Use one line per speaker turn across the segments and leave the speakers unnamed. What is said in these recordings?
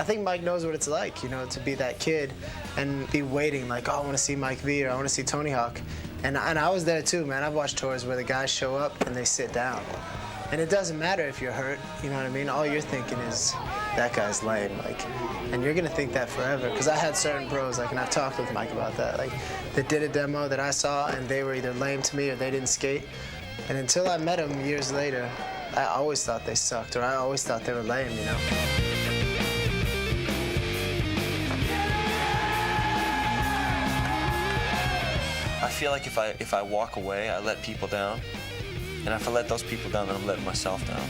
I think Mike knows what it's like, you know, to be that kid and be waiting like, oh, I want to see Mike V or I want to see Tony Hawk. And I was there too, man. I've watched tours where the guys show up and they sit down. And it doesn't matter if you're hurt, you know what I mean? All you're thinking is, that guy's lame, like, and you're gonna think that forever. Because I had certain pros, like, and I've talked with Mike about that, like, that did a demo that I saw and they were either lame to me or they didn't skate. And until I met them years later, I always thought they sucked, or I always thought they were lame, you know?
I feel like if I walk away, I let people down. And if I let those people down, then I'm letting myself down.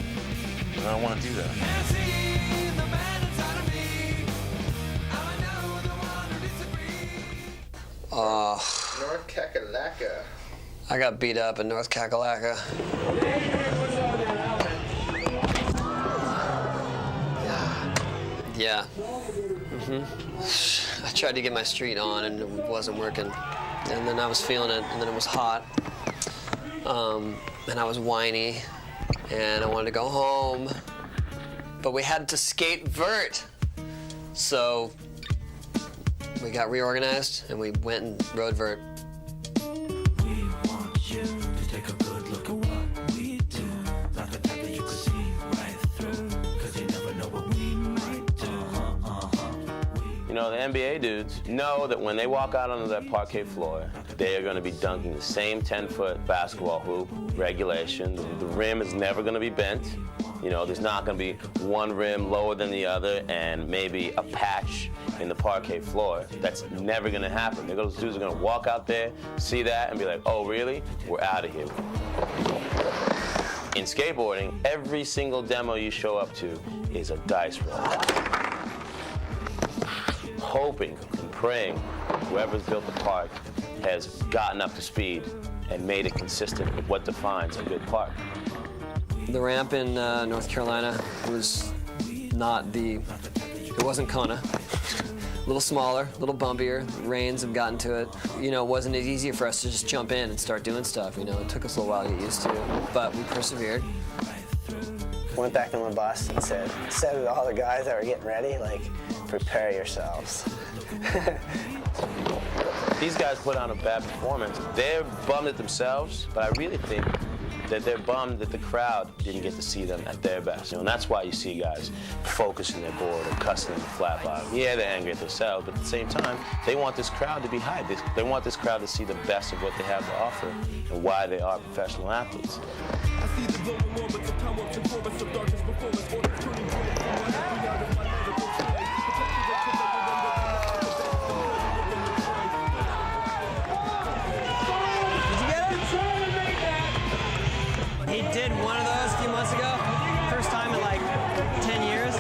And I don't want to do that.
North Kakalaka.
I got beat up in North Kakalaka. Yeah. I tried to get my street on and it wasn't working. And then I was feeling it, and then it was hot. And I was whiny, and I wanted to go home. But we had to skate vert. So we got reorganized, and we went and rode vert. We want you to take a good look at what we do. Not the type that you could see right through, 'cause you never know what we might do.
You know, the NBA dudes know that when they walk out onto that parquet floor, they are going to be dunking the same 10-foot basketball hoop, regulation. The rim is never going to be bent. You know, there's not going to be one rim lower than the other and maybe a patch in the parquet floor. That's never going to happen. Those dudes are going to walk out there, see that, and be like, oh, really? We're out of here. In skateboarding, every single demo you show up to is a dice roll. Hoping and praying whoever's built the park has gotten up to speed and made it consistent with what defines a good park.
The ramp in North Carolina was it wasn't Kona. A little smaller, a little bumpier. Rains have gotten to it. You know, it wasn't as easy for us to just jump in and start doing stuff. You know, it took us a little while to get used to it, but we persevered.
Went back on the bus and said to all the guys that were getting ready, like, prepare yourselves.
These guys put on a bad performance. They're bummed at themselves, but I really think that they're bummed that the crowd didn't get to see them at their best. You know, and that's why you see guys focusing their board or cussing in the flat bottom. Yeah, they're angry at themselves, but at the same time, they want this crowd to be hyped. They want this crowd to see the best of what they have to offer and why they are professional athletes.
He did one of those a few months ago, first time in like 10 years,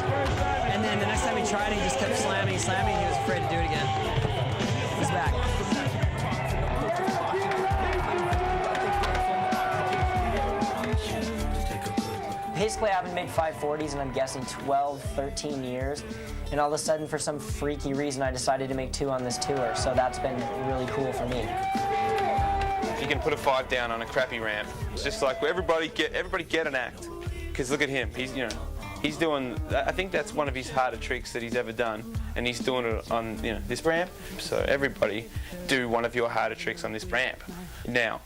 and then the next time he tried it, he just kept slamming, he was afraid to do it again. He's back.
Basically, I haven't made 540s in, I'm guessing, 12, 13 years, and all of a sudden, for some freaky reason, I decided to make 2 on this tour, so that's been really cool for me.
You can put a 5 down on a crappy ramp. It's just like everybody get an act. Because look at him, he's doing. I think that's one of his harder tricks that he's ever done, and he's doing it on this ramp. So everybody do one of your harder tricks on this ramp now.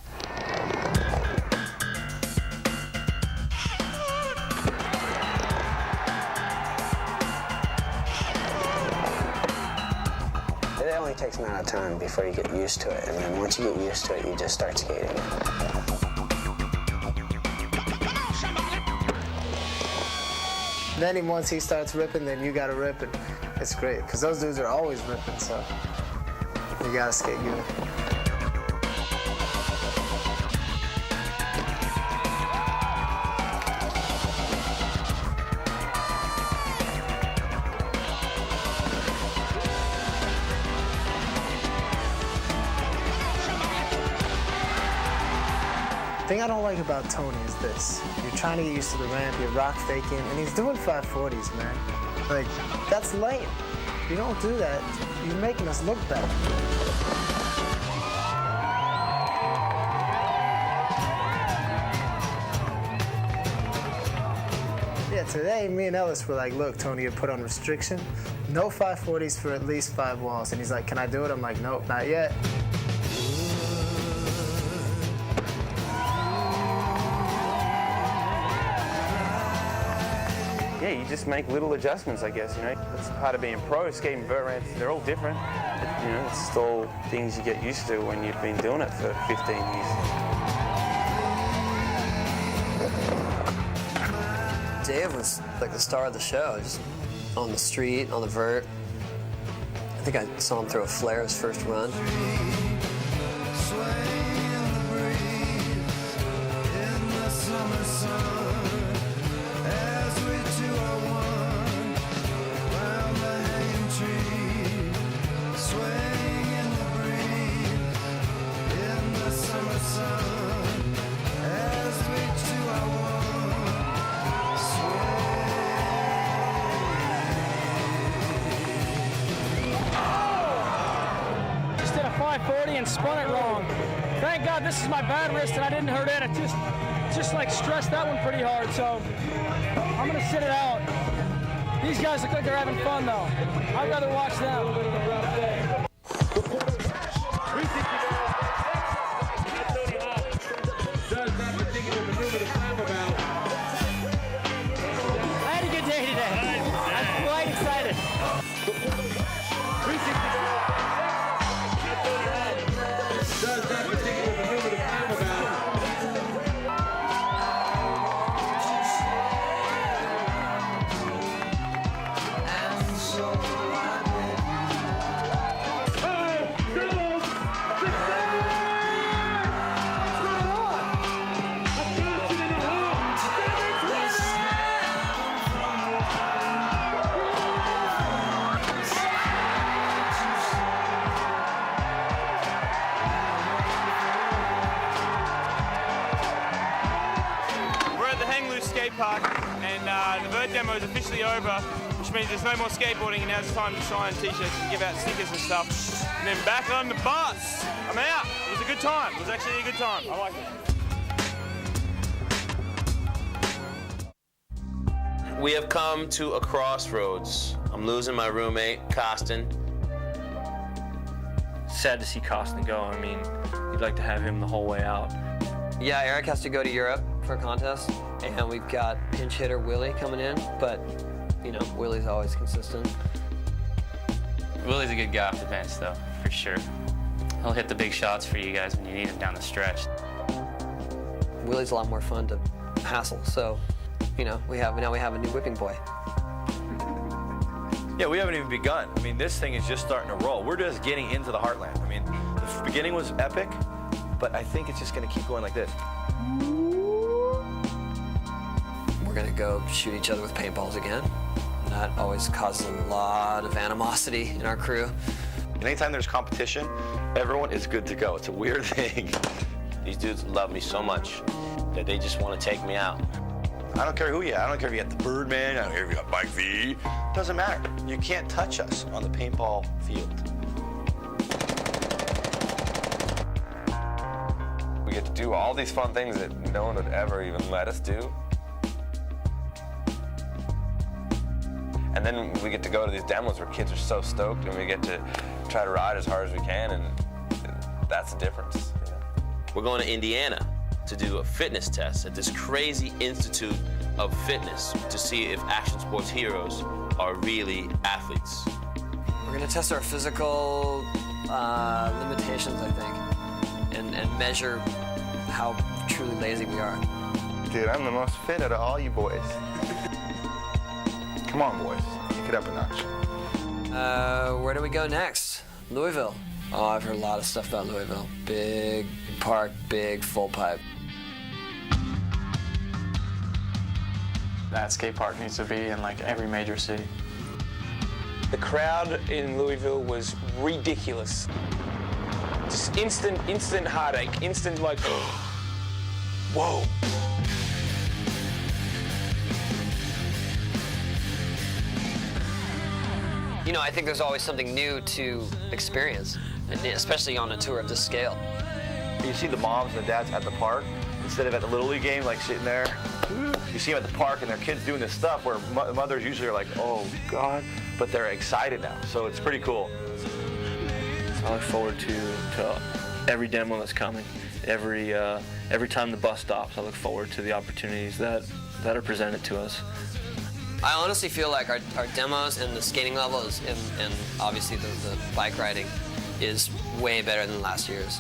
It only takes a amount of time before you get used to it, and then once you get used to it, you just start skating. Then once he starts ripping, then you gotta rip, and it's great, because those dudes are always ripping, so you gotta skate good. The thing I don't like about Tony is this. You're trying to get used to the ramp, you're rock faking, and he's doing 540s, man. Like, that's lame. You don't do that. You're making us look bad. Yeah, today, me and Ellis were like, look, Tony, you put on restriction. No 540s for at least 5 walls. And he's like, can I do it? I'm like, nope, not yet.
Yeah, you just make little adjustments, I guess, you know. That's part of being pro. Skating vert ramps, they're all different. You know, it's all things you get used to when you've been doing it for 15 years.
Dave was like the star of the show, just on the street, on the vert. I think I saw him throw a flare his first run.
And spun it wrong. Thank God this is my bad wrist and I didn't hurt it. It just like stressed that one pretty hard. So I'm gonna sit it out. These guys look like they're having fun though. I'd rather watch them. I had a good day today. I'm quite excited.
Skatepark, and the vert demo is officially over, which means there's no more skateboarding, and now it's time to sign t-shirts and give out stickers and stuff. And then back on the bus. I'm out. It was a good time. It was actually a good time. I like it.
We have come to a crossroads. I'm losing my roommate, Costin.
Sad to see Costin go. I mean, you'd like to have him the whole way out.
Yeah, Eric has to go to Europe for a contest, and we've got pinch hitter Willy coming in, but, you know, Willy's always consistent.
Willy's a good guy off the bench, though, for sure. He'll hit the big shots for you guys when you need him down the stretch.
Willy's a lot more fun to hassle, so, you know, now we have a new whipping boy.
Yeah, we haven't even begun. I mean, this thing is just starting to roll. We're just getting into the heartland. I mean, the beginning was epic, but I think it's just going to keep going like this.
We're going to go shoot each other with paintballs again. And that always causes a lot of animosity in our crew.
Anytime there's competition, everyone is good to go. It's a weird thing.
These dudes love me so much that they just want to take me out.
I don't care who you are. I don't care if you got the Birdman. I don't care if you got Mike V. Doesn't matter. You can't touch us on the paintball field.
We get to do all these fun things that no one would ever even let us do. And then we get to go to these demos where kids are so stoked, and we get to try to ride as hard as we can, and that's the difference. You know?
We're going to Indiana to do a fitness test at this crazy institute of fitness to see if action sports heroes are really athletes.
We're going to test our physical limitations, I think, and measure how truly lazy we are.
Dude, I'm the most fit out of all you boys. Come on, boys. Kick it up a notch.
Where do we go next? Louisville. Oh, I've heard a lot of stuff about Louisville. Big park, big full pipe.
That skate park needs to be in like every major city.
The crowd in Louisville was ridiculous. Just instant heartache, instant like, whoa.
You know, I think there's always something new to experience, and especially on a tour of this scale.
You see the moms and the dads at the park, instead of at the Little League game, like sitting there. You see them at the park and their kids doing this stuff where mothers usually are like, oh God, but they're excited now. So it's pretty cool.
I look forward to every demo that's coming. Every time the bus stops, I look forward to the opportunities that are presented to us.
I honestly feel like our demos and the skating level and obviously the bike riding is way better than last year's.